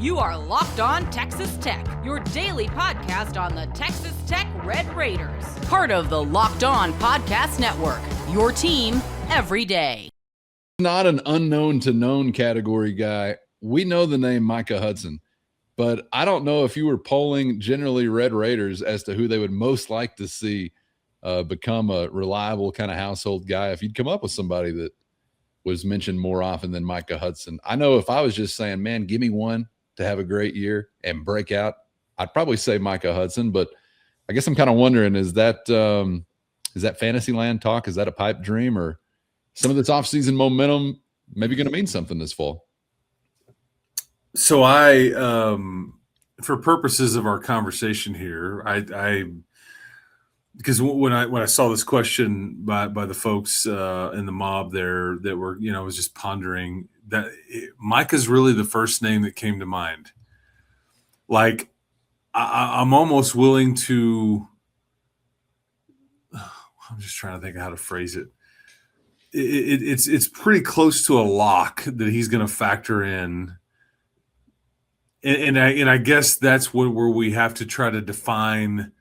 You are Locked On Texas Tech, your daily podcast on the Texas Tech Red Raiders. Part of the Locked On Podcast Network, your team every day. Not an unknown to known category guy. We know the name Micah Hudson, but I don't know if you were polling generally Red Raiders as to who they would most like to see become a reliable kind of household guy. If you'd come up with somebody that was mentioned more often than Micah Hudson. I know if I was just saying, man, give me one to have a great year and break out, I'd probably say Micah Hudson, but I guess I'm kind of wondering, is that Fantasyland talk? Is that a pipe dream, or some of this offseason momentum maybe going to mean something this fall? So I, for purposes of our conversation here, because when I saw this question by the folks in the mob there that were, I was just pondering that Micah's really the first name that came to mind. Like, I'm almost willing to. I'm just trying to think of how to phrase it. It's pretty close to a lock that he's going to factor in. And I guess that's where we have to try to define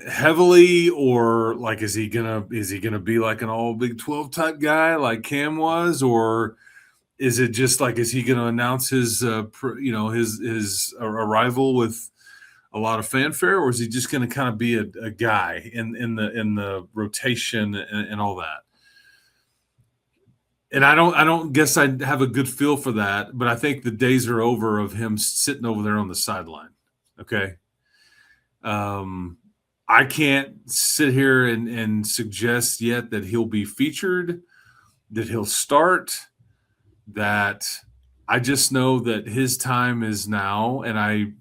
heavily, or like, is he gonna be like an all Big 12 type guy like Cam was, or is it just like, is he going to announce his his arrival with a lot of fanfare, or is he just going to kind of be a guy in the rotation and all that? And I don't guess I have a good feel for that, but I think the days are over of him sitting over there on the sideline. Okay. I can't sit here and suggest yet that he'll be featured, that he'll start, that I just know that his time is now, and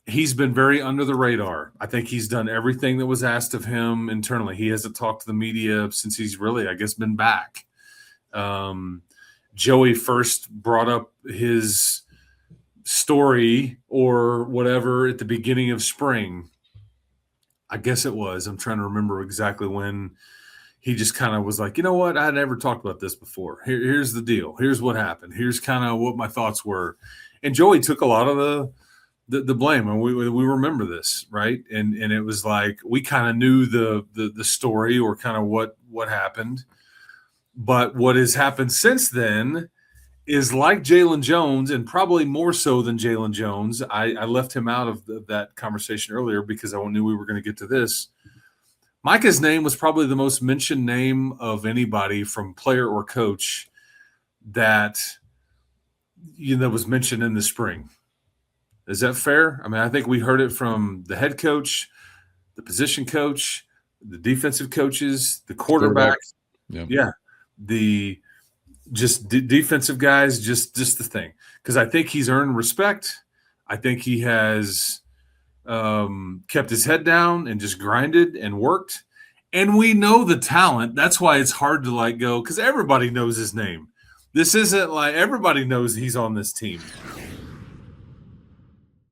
he's been very under the radar. I think he's done everything that was asked of him internally. He hasn't talked to the media since he's really, I guess, been back. Joey first brought up his story or whatever at the beginning of spring. I guess it was. I'm trying to remember exactly when he just kind of was like, you know what? I never talked about this before. Here's the deal. Here's what happened. Here's kind of what my thoughts were. And Joey took a lot of the blame, and we remember this, right? And it was like we kind of knew the story, or kind of what happened. But what has happened since then is like Jalen Jones, and probably more so than Jalen Jones. I left him out of that conversation earlier because I knew we were going to get to this. Micah's name was probably the most mentioned name of anybody, from player or coach, that was mentioned in the spring. Is that fair? I mean, I think we heard it from the head coach, the position coach, the defensive coaches, the quarterbacks. Yeah. The just defensive guys, just the thing. Because I think he's earned respect. I think he has kept his head down and just grinded and worked. And we know the talent. That's why it's hard to let go, because everybody knows his name. This isn't like everybody knows he's on this team.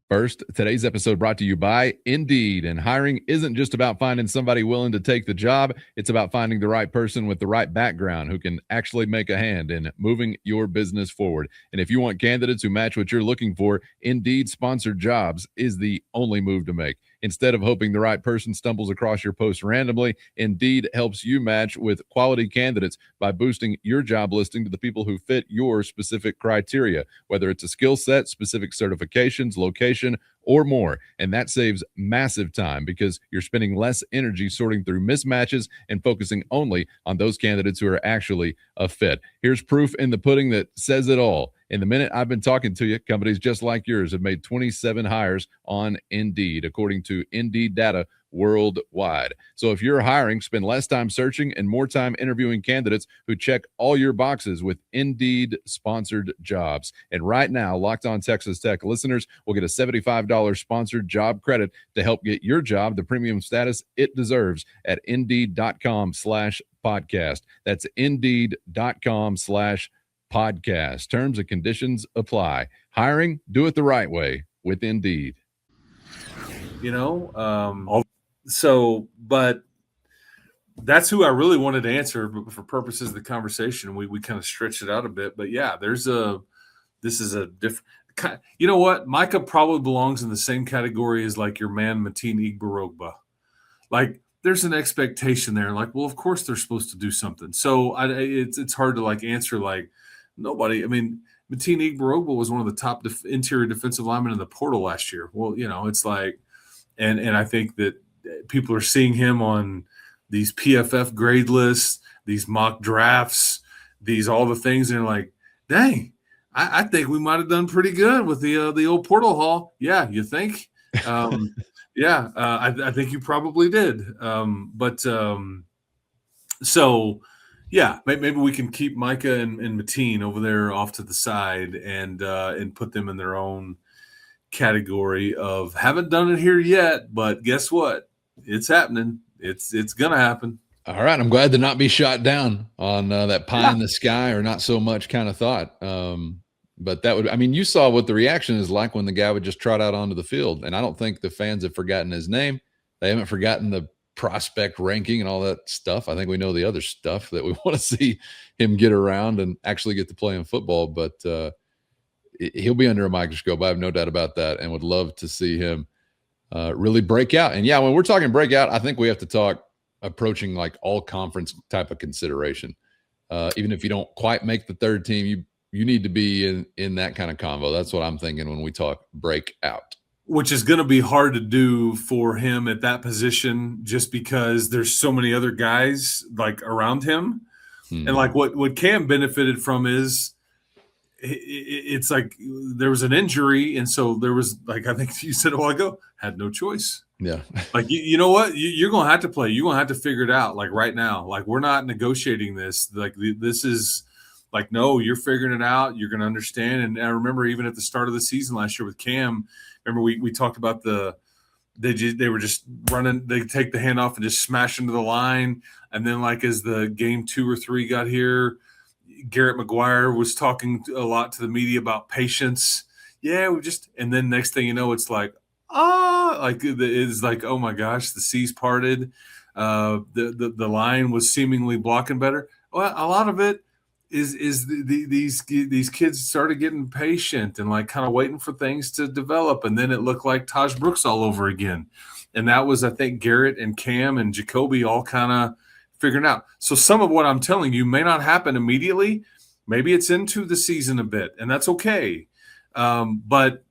First, today's episode brought to you by Indeed. And hiring isn't just about finding somebody willing to take the job. It's about finding the right person with the right background who can actually make a hand in moving your business forward. And if you want candidates who match what you're looking for, Indeed sponsored jobs is the only move to make. Instead of hoping the right person stumbles across your post randomly, Indeed helps you match with quality candidates by boosting your job listing to the people who fit your specific criteria, whether it's a skill set, specific certifications, location, or more. And that saves massive time because you're spending less energy sorting through mismatches and focusing only on those candidates who are actually a fit. Here's proof in the pudding that says it all. In the minute I've been talking to you, companies just like yours have made 27 hires on Indeed, according to Indeed data worldwide. So if you're hiring, spend less time searching and more time interviewing candidates who check all your boxes with Indeed sponsored jobs. And right now, Locked On Texas Tech listeners will get a $75 sponsored job credit to help get your job the premium status it deserves at Indeed.com/podcast. That's Indeed.com/podcast. Terms and conditions apply. Hiring, do it the right way with Indeed. But that's who I really wanted to answer. But for purposes of the conversation, we kind of stretched it out a bit. But yeah, this is a different, You know what? Micah probably belongs in the same category as like your man Mateen Igbarogba. Like there's an expectation there. Like, well, of course they're supposed to do something. So it's hard to like answer like nobody. I mean, Mateen Igbarogba was one of the top interior defensive linemen in the portal last year. Well, you know, it's like, and I think that people are seeing him on these PFF grade lists, these mock drafts, these all the things, and they're like, dang. I think we might have done pretty good with the old portal haul. Yeah, you think? Yeah, I think you probably did. So, yeah, maybe we can keep Micah and Mateen over there off to the side and put them in their own category of haven't done it here yet, but guess what? It's happening. It's gonna happen. All right, I'm glad to not be shot down on that pie in the sky or not so much kind of thought. But that would, I mean, you saw what the reaction is like when the guy would just trot out onto the field. And I don't think the fans have forgotten his name. They haven't forgotten the prospect ranking and all that stuff. I think we know the other stuff that we want to see him get around and actually get to play in football. But he'll be under a microscope. I have no doubt about that, and would love to see him really break out. And yeah, when we're talking breakout, I think we have to talk approaching like all conference type of consideration. Even if you don't quite make the third team, you need to be in that kind of convo. That's what I'm thinking when we talk breakout. Which is going to be hard to do for him at that position just because there's so many other guys like around him. And like what Cam benefited from is it's like there was an injury. And so there was like, I think you said a while ago, had no choice. Yeah. Like, you know what? You're going to have to play. You're going to have to figure it out like right now. Like we're not negotiating this. Like this is – like, no, you're figuring it out. You're going to understand. And I remember even at the start of the season last year with Cam, remember we talked about they were just running. They take the handoff and just smash into the line. And then like as the game 2 or 3 got here, Garrett McGuire was talking a lot to the media about patience. Yeah, and then next thing you know, it's like, it's like, oh my gosh, the seas parted. The line was seemingly blocking better. Well, a lot of it is these kids started getting patient and like kind of waiting for things to develop, and then it looked like Taj Brooks all over again, and that was I think Garrett and Cam and Jacoby all kind of figuring out. So some of what I'm telling you may not happen immediately. Maybe it's into the season a bit, and that's okay. But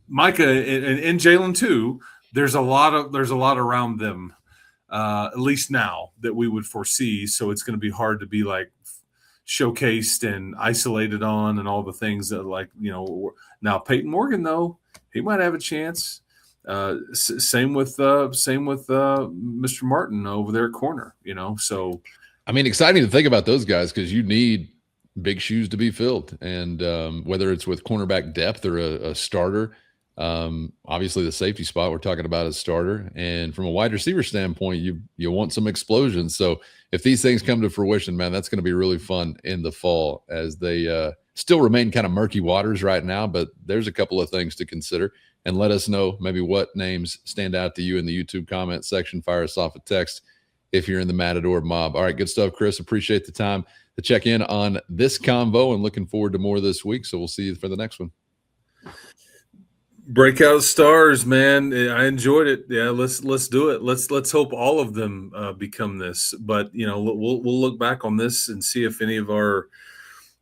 Micah and Jalen too, there's a lot around them, at least now that we would foresee. So it's going to be hard to be like showcased and isolated on and all the things that like, you know, now Peyton Morgan though, he might have a chance. Same with Mr. Martin over there corner, you know. So I mean, exciting to think about those guys because you need big shoes to be filled, and whether it's with cornerback depth or a starter, obviously the safety spot we're talking about is starter, and from a wide receiver standpoint, you want some explosion. So if these things come to fruition, man, that's going to be really fun in the fall as they still remain kind of murky waters right now, but there's a couple of things to consider. And let us know maybe what names stand out to you in the YouTube comment section. Fire us off a text if you're in the Matador Mob. All right, good stuff, Chris. Appreciate the time to check in on this convo and looking forward to more this week. So we'll see you for the next one. Breakout stars, man. I enjoyed it. Yeah, let's do it. Let's hope all of them become this. But you know, we'll look back on this and see if any of our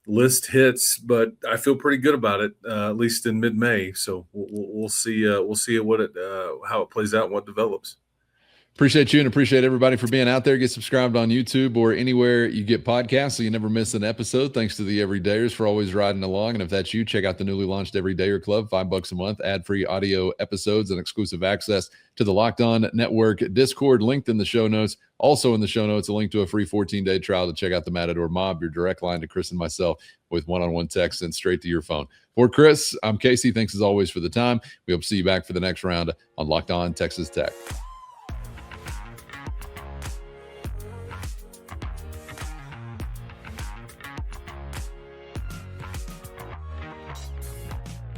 list hits. But I feel pretty good about it, at least in mid-May. So we'll see. We'll see how it plays out and what develops. Appreciate you and appreciate everybody for being out there. Get subscribed on YouTube or anywhere you get podcasts so you never miss an episode. Thanks to the Everydayers for always riding along. And if that's you, check out the newly launched Everydayer Club, $5 a month, ad-free audio episodes and exclusive access to the Locked On Network Discord, linked in the show notes. Also in the show notes, a link to a free 14-day trial to check out the Matador Mob, your direct line to Chris and myself with one-on-one text sent straight to your phone. For Chris, I'm Casey. Thanks as always for the time. We hope to see you back for the next round on Locked On Texas Tech.